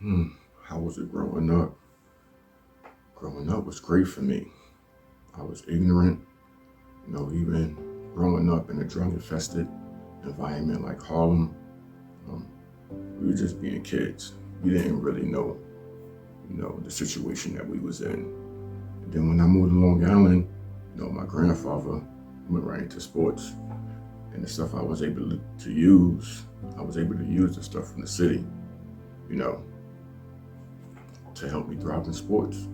Hmm, how was it growing up? Growing up was great for me. I was ignorant, even growing up in a drug-infested environment like Harlem. Um, we were just being kids. We didn't really know, the situation that we was in. And then when I moved to Long Island, my grandfather went right into sports. And the stuff I was able to use, I was able to use the stuff from the city, you know, to help me thrive in sports.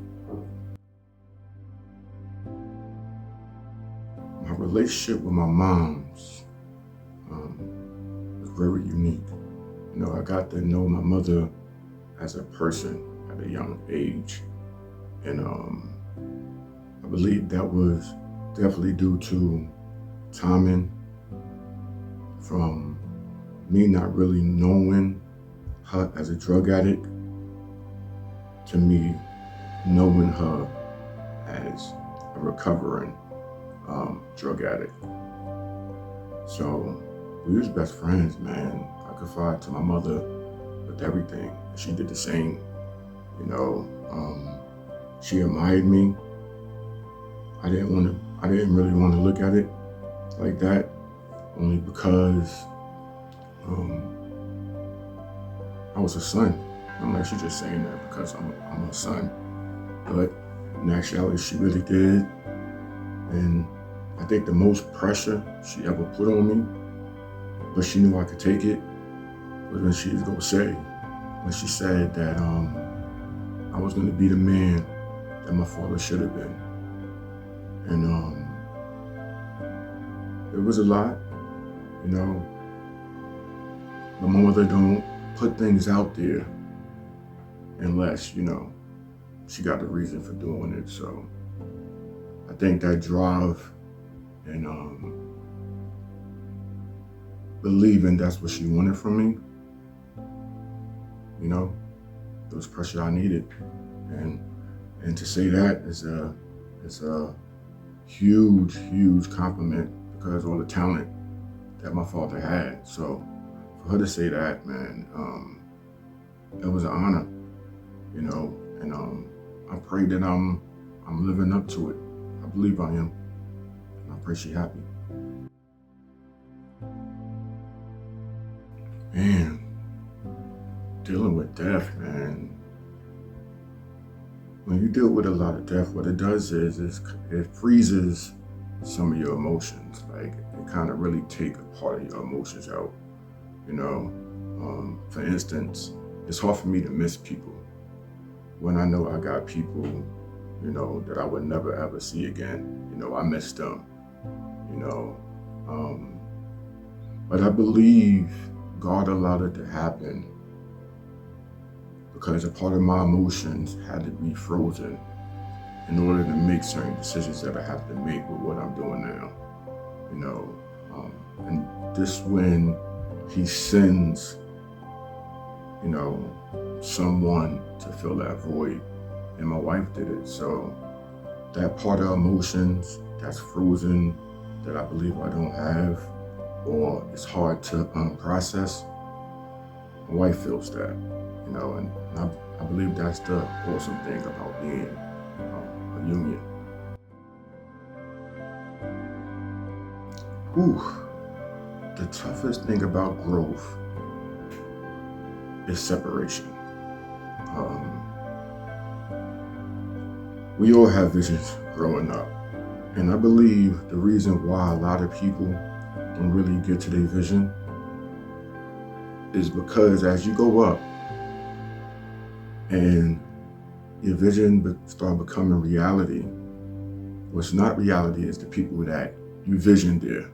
My relationship with my mom's was very unique. I got to know my mother as a person at a young age. And I believe that was definitely due to timing from me not really knowing her as a drug addict to me knowing her as a recovering drug addict. So we was best friends, man. I confided to my mother with everything. She did the same. You know, she admired me. I didn't really want to look at it like that, only because I was a son. I'm actually just saying that because I'm a son. But in actuality, she really did. And I think the most pressure she ever put on me, but she knew I could take it, was when she was gonna say, when she said that I was gonna be the man that my father should have been. And it was a lot, you know. My mother don't put things out there unless, she got a reason for doing it. So I think that drive and believing that's what she wanted from me, it was pressure I needed. And to say that is a huge compliment because all the talent that my father had. So for her to say that, man, it was an honor, and I pray that I'm living up to it. I believe I am, and I pray she happy. Man, dealing with death, man. When you deal with a lot of death, what it does is it freezes some of your emotions. Like it kind of really take a part of your emotions out. For instance, it's hard for me to miss people when I know I got people, that I would never ever see again. I miss them. You know, um, but I believe God allowed it to happen because a part of my emotions had to be frozen in order to make certain decisions that I have to make with what I'm doing now. You know, and this when He sends, someone to fill that void, and my wife did it. So that part of emotions that's frozen, that I believe I don't have, or it's hard to process, my wife feels that, and I believe that's the awesome thing about being a union. Whew. The toughest thing about growth is separation. Um, we all have visions growing up, and I believe the reason why a lot of people don't really get to their vision is because as you go up and your vision start becoming reality, what's not reality is the people that you visioned there,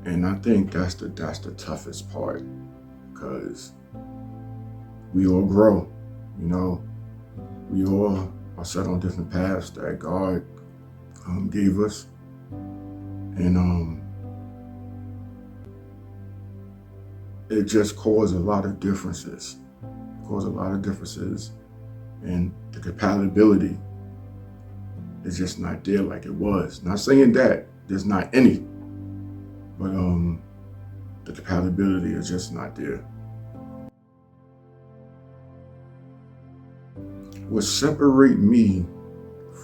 and I think that's the toughest part because we all grow, we all are set on different paths that God gave us, and it just caused a lot of differences. And the compatibility is just not there like it was. Not saying that there's not any, but the compatibility is just not there. What separate me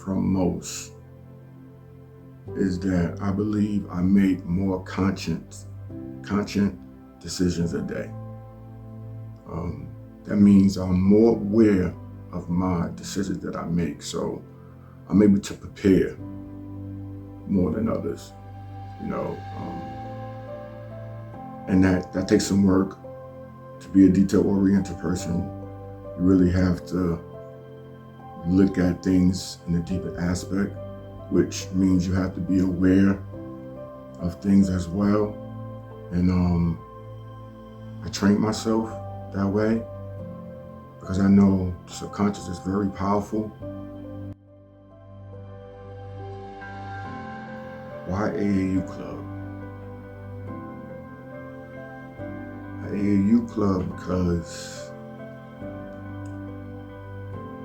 from most is that I believe I make more conscious decisions a day. That means I'm more aware of my decisions that I make, so I'm able to prepare more than others, you know. And that takes some work. To be a detail-oriented person, you really have to look at things in a deeper aspect, which means you have to be aware of things as well. And I trained myself that way because I know the subconscious is very powerful. Why AAU Club? AAU Club because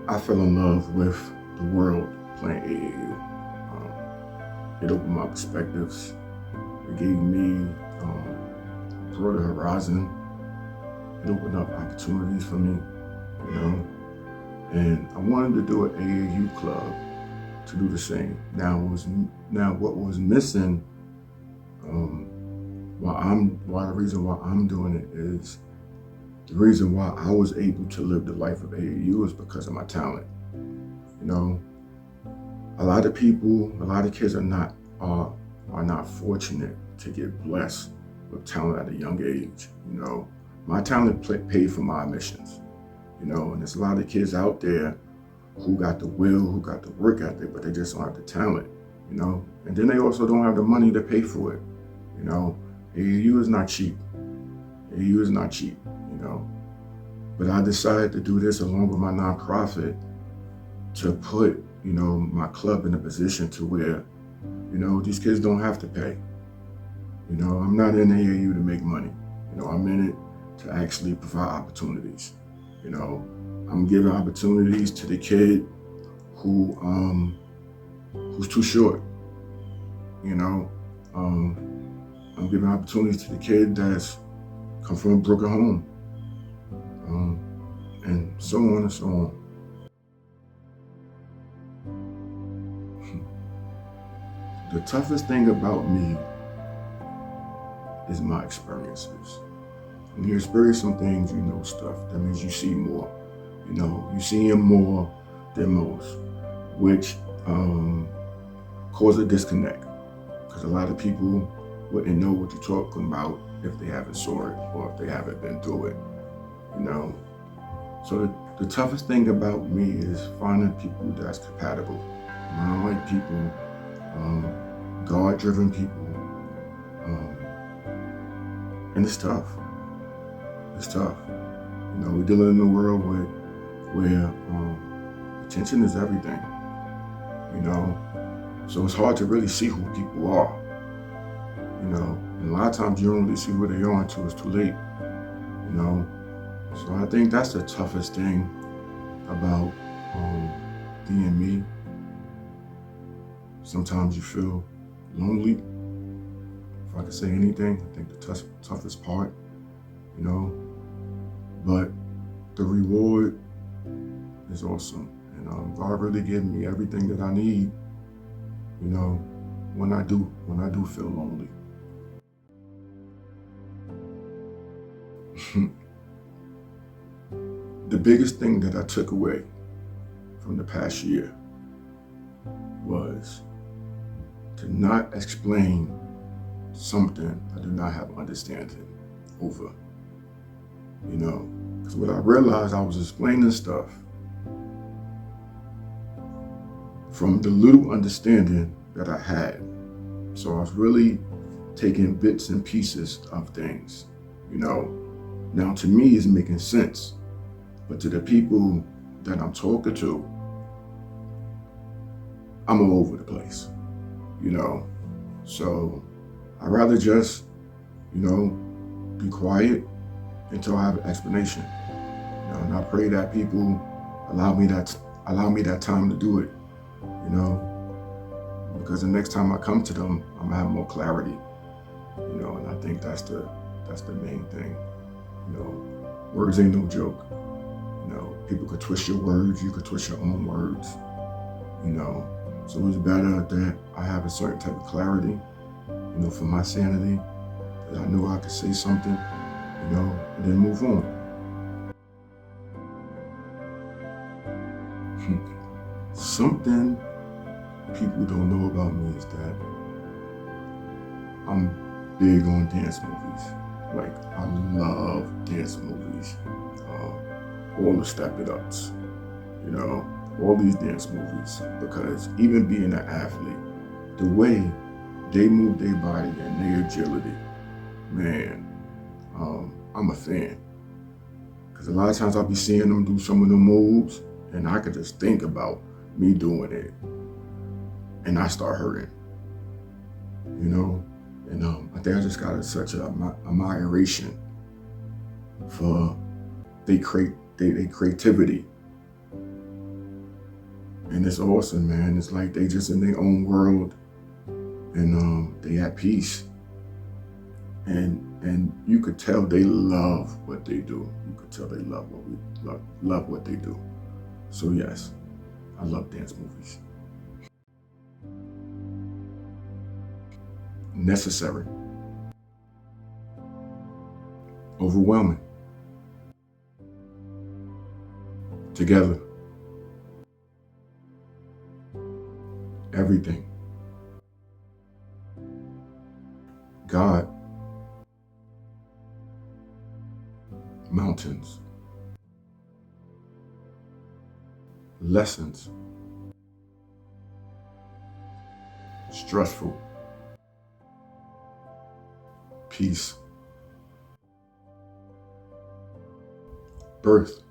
I fell in love with the world playing AAU. It opened my perspectives. It gave me a broader horizon. It opened up opportunities for me, you know. And I wanted to do an AAU club to do the same. Now what was missing, the reason why I'm doing it is the reason why I was able to live the life of AAU is because of my talent. You know, a lot of kids are not fortunate to get blessed with talent at a young age. You know, my talent paid for my admissions. You know, and there's a lot of kids out there who got the will, who got the work ethic, but they just don't have the talent. You know, and then they also don't have the money to pay for it. You know, AAU is not cheap. AAU is not cheap. You know, but I decided to do this along with my nonprofit to put, you know, my club in a position to where, you know, these kids don't have to pay. You know, I'm not in AAU to make money. You know, I'm in it to actually provide opportunities. You know, I'm giving opportunities to the kid who's too short. You know, I'm giving opportunities to the kid that's come from a broken home, and so on and so on. The toughest thing about me is my experiences. When you experience some things, you know stuff. That means you see more. You know, you see him more than most, which cause a disconnect. Because a lot of people wouldn't know what you're talking about if they haven't saw it or if they haven't been through it. You know, so the toughest thing about me is finding people that's compatible. Like people, God-driven people, and it's tough. It's tough. You know, we're dealing in a world where attention is everything. You know, so it's hard to really see who people are. You know, and a lot of times you don't really see who they are until it's too late. You know, so I think that's the toughest thing about being me. Sometimes you feel lonely. If I could say anything, I think the toughest part, you know, but the reward is awesome. And God really gave me everything that I need, you know, when I do feel lonely. The biggest thing that I took away from the past year was to not explain something I do not have understanding over. You know, because what I realized, I was explaining stuff from the little understanding that I had. So I was really taking bits and pieces of things, you know. Now to me, it's making sense. But to the people that I'm talking to, I'm all over the place, you know. So I'd rather just, you know, be quiet until I have an explanation. You know, and I pray that people allow me that time to do it, you know, because the next time I come to them, I'm gonna have more clarity, you know, and I think that's the main thing. You know, words ain't no joke. You People could twist your words, you could twist your own words, So it's better that I have a certain type of clarity, for my sanity, that I knew I could say something, and then move on. Something people don't know about me is that I'm big on dance movies. Like, I love dance movies. All the Step It Ups, all these dance movies. Because even being an athlete, the way they move their body and their agility, man, I'm a fan. Because a lot of times I'll be seeing them do some of the moves, and I could just think about me doing it, and I start hurting, And I think I just got such a admiration for their creativity. And it's awesome, man. It's like they just in their own world, and they at peace. And you could tell they love what they do. You could tell they love what they do. So yes, I love dance movies. Necessary. Overwhelming. Together. Everything. God. Mountains. Lessons. Stressful. Peace. Birth.